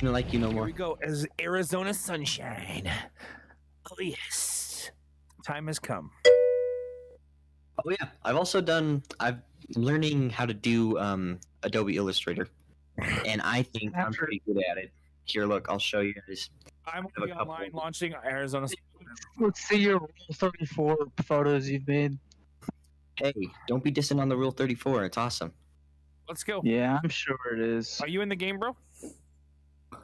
didn't like you no Here more. we go. As Arizona sunshine. Oh yes, time has come. Oh yeah, I'm learning how to do Adobe Illustrator, and I think I'm pretty good at it. Here, look, I'll show you guys. I'm have a gonna be couple. online launching Arizona. Let's see your Rule 34 photos you've made. Hey, don't be dissing on the Rule 34. It's awesome. Let's go. Yeah, I'm sure it is. Are you in the game, bro?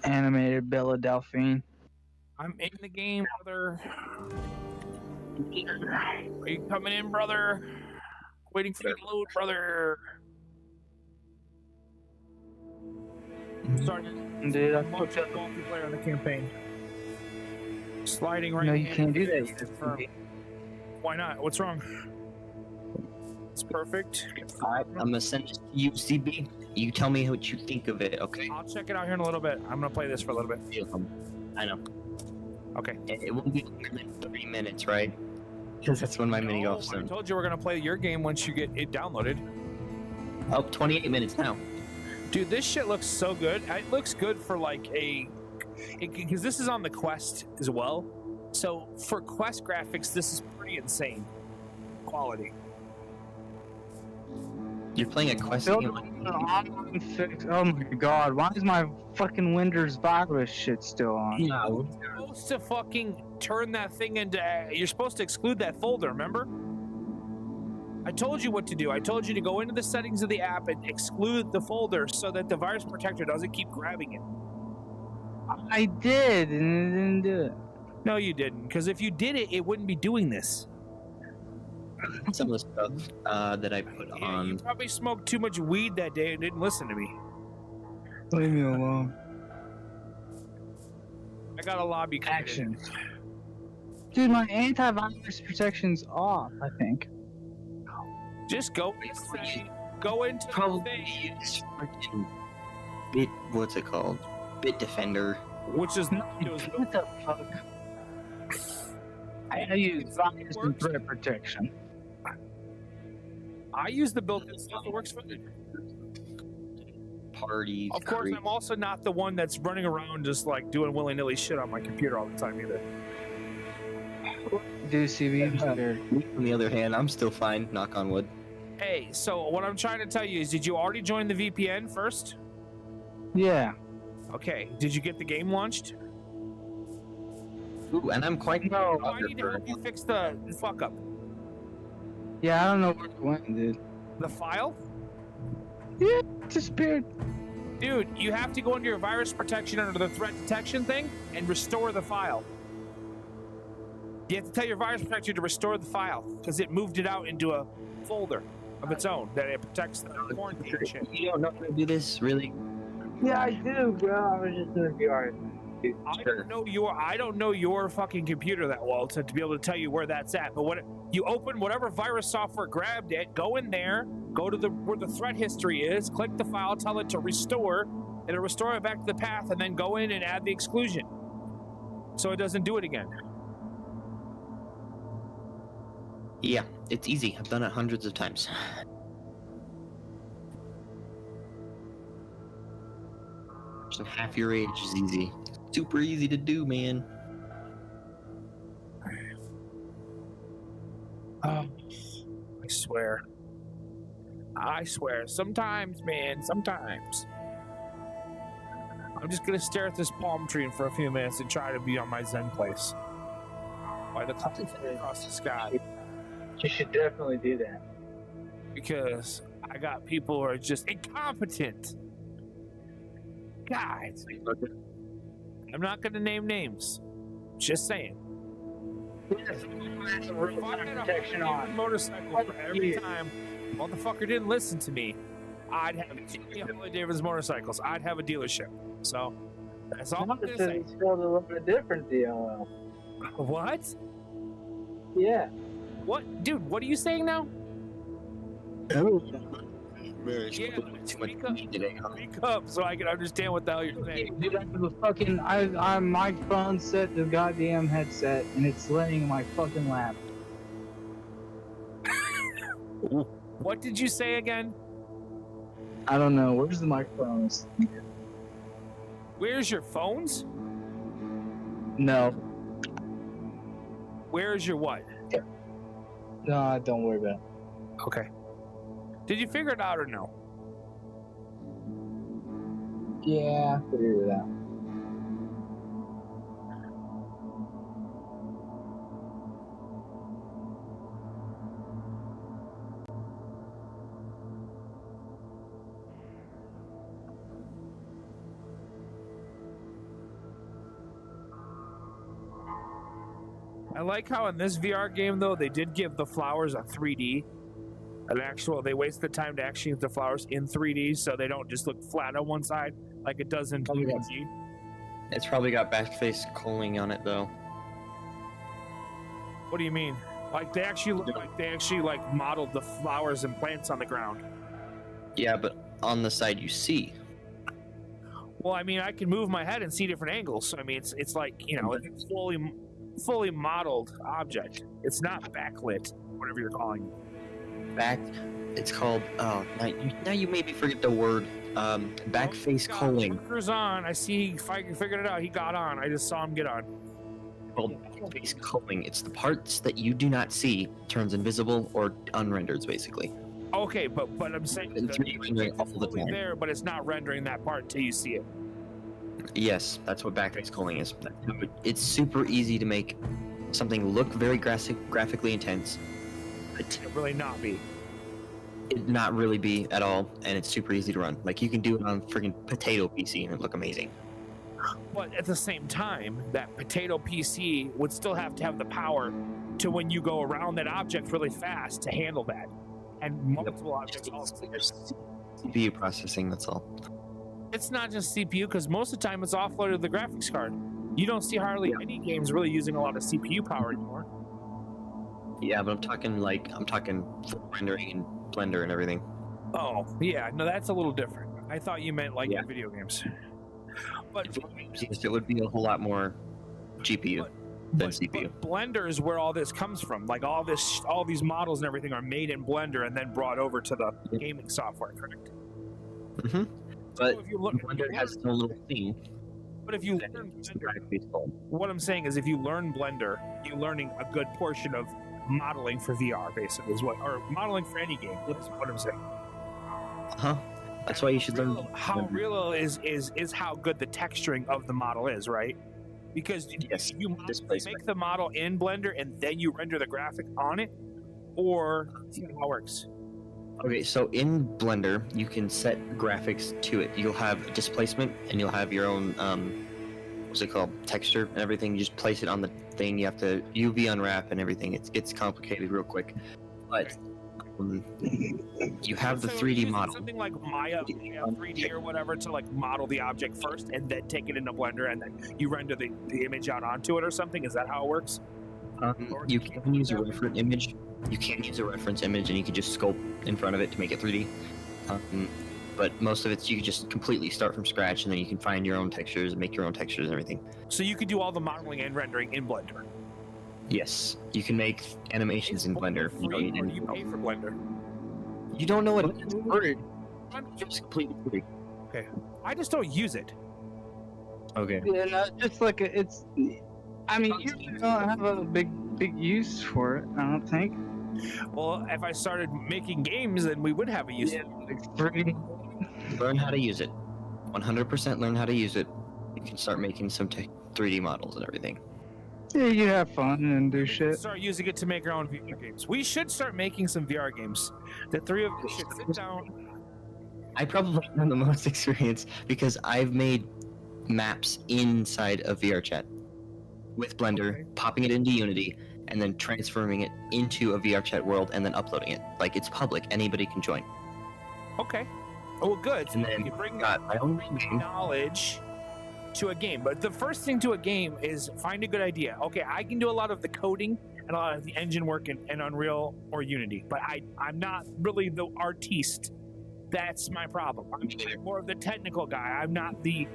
Animated Bella Delphine. I'm in the game, brother. Are you coming in, brother? Waiting for you to load, brother. Sorry, Dude, I multiplayer on the campaign. Sliding right. No, you in. can't do that. Confirm. Why not? What's wrong? It's perfect. Alright, I'm gonna send this to you, CB. You tell me what you think of it, okay? I'll check it out here in a little bit. I'm gonna play this for a little bit. I know. Okay. It won't be longer than 3 minutes, right? Because that's when my mini golf's I done. told you we're gonna play your game once you get it downloaded. Oh, 28 minutes now. Dude, this shit looks so good. It looks good for like because this is on the Quest as well. So for Quest graphics, this is pretty insane quality. You're playing a Quest Oh game. my god, why is my fucking Windows virus shit still on? No. You're supposed to fucking turn that thing into. You're supposed to exclude that folder, remember? I told you what to do. I told you to go into the settings of the app and exclude the folder so that the virus protector doesn't keep grabbing it. I did, and it didn't do it. No, you didn't. Because if you did it, it wouldn't be doing this. Some of the stuff that I put You on. probably smoked too much weed that day and didn't listen to me. Leave me alone. I got a lobby created. Actions. Dude, my antivirus protection's off, I think. Just go go into the Probably thing, use freaking what's it called? Bitdefender. which is not Windows built. What the fuck? I use virus and threat protection. I use the built-in stuff that works for me. Party. Of course, I'm also not the one that's running around just like doing willy-nilly shit on my computer all the time either. Do CB better. On the other hand, I'm still fine. Knock on wood. Hey, so what I'm trying to tell you is, did you already join the VPN first? Yeah. Okay. Did you get the game launched? Ooh, and I'm quite. No. Oh, I need to help you fix the fuck up. Yeah, I don't know where it went, dude. The file? It disappeared. Dude, you have to go into your virus protection under the threat detection thing and restore the file. You have to tell your virus protector to restore the file because it moved it out into a folder of its own that it protects the quarantine shit. You don't know how to do this, really? Yeah, I do, bro. I was just gonna be alright. I don't know your fucking computer that well to be able to tell you where that's at. But you open whatever virus software grabbed it, go in there, go to where the threat history is, click the file, tell it to restore, and it'll restore it back to the path, and then go in and add the exclusion so it doesn't do it again. Yeah, it's easy. I've done it hundreds of times. So half your age is easy. Super easy to do, man. I swear. Sometimes, man, sometimes. I'm just gonna stare at this palm tree for a few minutes and try to be on my Zen place. By the clouds across the sky. You should definitely do that. Because I got people who are just incompetent. Guys. I'm not gonna name names. Just saying. Protection on. Motorcycle for every time motherfucker didn't listen to me, I'd have Harley Davidson motorcycles. I'd have a dealership. So that's all I'm gonna say. It's spelled a little bit different, DLL. What? Yeah. What, dude? What are you saying now? Yeah, speak up. Speak up so I can understand what the hell you're saying. Dude, I have a fucking my phone set the goddamn headset and it's laying in my fucking lap. What did you say again? I don't know. Where's the microphone? Where's your phones? No. Where's your what? No, don't worry about it. Okay. Did you figure it out or no? Yeah, figure it out. I like how in this VR game though they did give the flowers a 3D. They waste the time to actually get the flowers in 3D so they don't just look flat on one side like it does in PUBG. It's probably got backface culling on it though. What do you mean? Like they actually look like they modeled the flowers and plants on the ground. Yeah, but on the side you see. Well, I mean, I can move my head and see different angles. So I mean, it's like, you know, it's fully modeled object. It's not backlit, whatever you're calling it. It's called, oh, now you maybe forget the word, backface culling. Marker's on. I see. If I figured it out, he got on. I just saw him get on. Called backface culling. It's the parts that you do not see turns invisible or unrendered, basically. Okay, but I'm saying It's rendering all the time. there, but it's not rendering that part till you see it. Yes, that's what backface culling is. It's super easy to make something look very graphically intense, but It really not be. it not really be at all, and it's super easy to run. Like you can do it on freaking potato PC and it look amazing. But at the same time, that potato PC would still have to have the power to, when you go around that object really fast, to handle that. And multiple objects also. CPU processing, that's all. It's not just CPU, because most of the time it's offloaded to the graphics card. You don't see hardly any games really using a lot of CPU power anymore. Yeah, but I'm talking full rendering and Blender and everything. Oh, yeah, no, that's a little different. I thought you meant like Yeah. in video games. But It would be a whole lot more GPU than CPU. But Blender is where all this comes from. Like all these models and everything are made in Blender and then brought over to the gaming software, correct? Mm-hmm. But if you look, Blender has no little thing. But if you learn Blender, what I'm saying is, if you learn Blender, you're learning a good portion of modeling for VR, basically, is what, or modeling for any game. Is what I'm saying. Huh? That's why you should learn. How real is how good the texturing of the model is, right? Because Yes, you displacement. make the model in Blender and then you render the graphic on it, or see how it works. Okay, so in Blender, you can set graphics to it. You'll have displacement, and you'll have your own, what's it called, texture and everything. You just place it on the thing. You have to UV unwrap and everything. It's complicated real quick, but you have the So 3D using model. something like Maya 3D or whatever to like model the object first, and then take it into Blender, and then you render the image out onto it or something. Is that how it works? You can use a reference image. You can use a reference image, and you can just sculpt in front of it to make it 3D. But most of it's you can just completely start from scratch, and then you can find your own textures and make your own textures and everything. So you can do all the modeling and rendering in Blender. Yes, you can make animations in Blender. Free, or do you pay for Blender? You don't know what it is. It's completely free. I just don't use it. Okay. Yeah, no, just like it's. I mean, you don't have a big use for it. I don't think. Well, if I started making games, then we would have a use. Yeah, like 3D. Learn how to use it. 100% learn how to use it. You can start making some 3D models and everything. Yeah, you have fun and do We shit. start using it to make our own VR games. We should start making some VR games. The three of us should sit down. I probably have the most experience because I've made maps inside of VRChat with Blender, Okay. popping it into Unity, and then transferring it into a VRChat world and then uploading it. Like it's public, anybody can join. Okay. Oh, well, good. So And then you bring got my own game. knowledge to a game. But the first thing to a game is find a good idea. Okay, I can do a lot of the coding and a lot of the engine work in Unreal or Unity, but I'm not really the artiste. That's my problem. I'm more of the technical guy. I'm not the...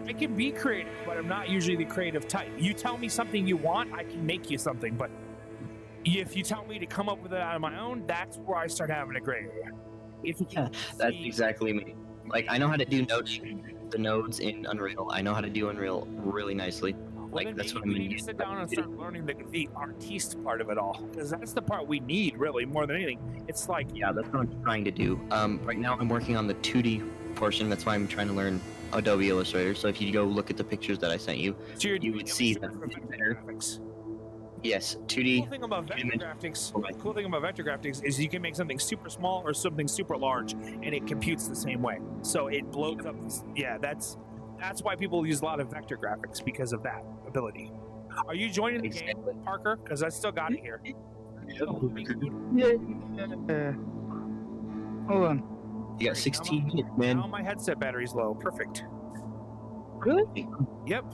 I can be creative, but I'm not usually the creative type. You tell me something you want, I can make you something, but if you tell me to come up with it out of my own, that's where I start having a gray area. If Yeah, that's exactly me. Like I know how to do Node, the nodes in Unreal. I know how to do Unreal really nicely. Well, Like then that's maybe what I'm we gonna need to use. sit down and start learning the artiste part of it all, because that's the part we need really more than anything. It's like Yeah, that's what I'm trying to do. Right now I'm working on the 2D portion. That's why I'm trying to learn Adobe Illustrator. So if you go look at the pictures that I sent you, so you're you doing would see everything that for vector better. graphics. Yes, The 2D. cool thing about vector image. graphics, the cool thing about vector graphics is you can make something super small or something super large, and it computes the same way. So it blows up. Yeah, that's why people use a lot of vector graphics, because of that ability. Are you joining the game, Exactly. Parker? Because I still got it here. Yeah. Hold on. You got 16 minutes, man. Now my headset battery's low. Perfect. Really? Yep.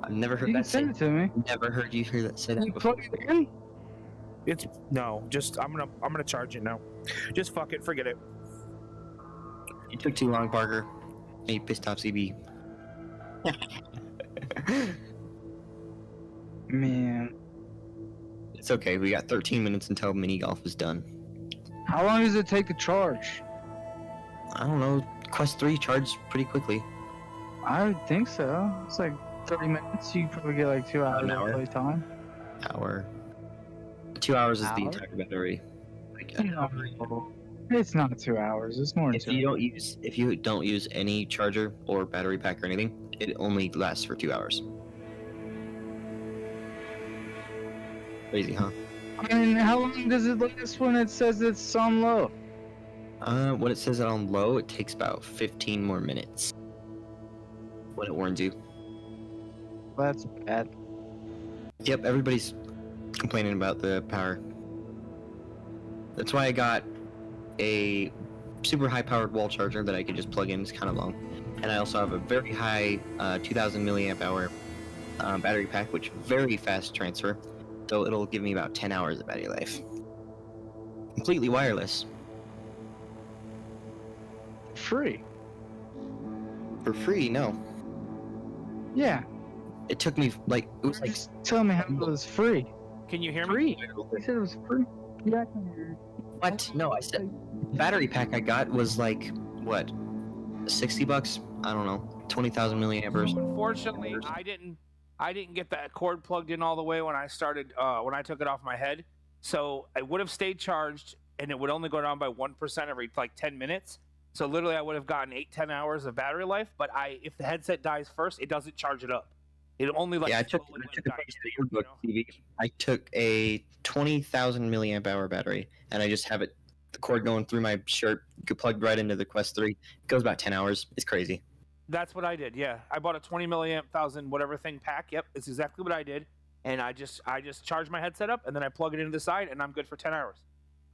I've never heard You can that say. send it to me. Never heard you hear that say that You before. plug it in? It's no. Just I'm gonna charge it now. Just fuck it. Forget it. You took too long, Parker. And you pissed off CB. Man. It's okay. We got 13 minutes until mini golf is done. How long does it take to charge? I don't know. Quest 3 charged pretty quickly. I would think so. It's like 30 minutes. You probably get like 2 hours An of hour. play time. Hour. 2 hours is the Hour? entire battery. Like, an No. hour. It's not 2 hours. It's more than If 2 you don't use any charger or battery pack or anything, it only lasts for 2 hours. Crazy, huh? I mean, how long does it last when it says it's on low? When it says it on low, it takes about 15 more minutes. When it warns you. That's bad. Yep, everybody's complaining about the power. That's why I got a super high powered wall charger that I could just plug in. It's kind of long. And I also have a very high 2000 milliamp hour battery pack, which very fast transfer. So it'll give me about 10 hours of battery life. Completely wireless. Free. For free, no. Yeah. It took me like, it was like Just tell me how it was free. Can you hear me? Free. You said it was free. Yeah, I can hear you. what? No, I said battery pack I got was like, what? 60 bucks? I don't know. 20,000 milliamperes. Unfortunately, I didn't get that cord plugged in all the way when I started when I took it off my head. So I would have stayed charged, and it would only go down by 1% every like 10 minutes. So literally, I would have gotten 8-10 hours of battery life. But if the headset dies first, it doesn't charge it up. It only like Yeah, I took slowly a let it page die, of the yearbook, TV. I took a 20,000 milliamp hour battery, and I just have it, the cord going through my shirt, plugged right into the Quest 3. It goes about 10 hours. It's crazy. That's what I did. Yeah, I bought a 20 milliamp thousand whatever thing pack. Yep, it's exactly what I did. And I just charge my headset up, and then I plug it into the side, and I'm good for 10 hours.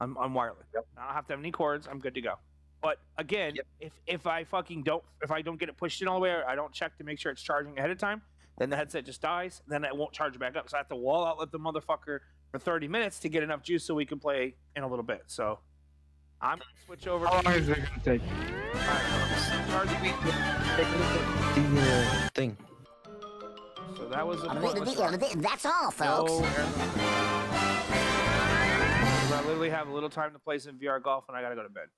I'm wireless. Yep. I don't have to have any cords. I'm good to go. But again, Yep. if I don't get it pushed in all the way, or I don't check to make sure it's charging ahead of time, then the headset just dies. Then it won't charge back up. So I have to wall outlet the motherfucker for 30 minutes to get enough juice so we can play in a little bit. So I'm gonna switch over. How long is it gonna take? Charging me. The thing. So that was a That's all, folks. I literally have a little time to play some VR golf, and I gotta go to bed.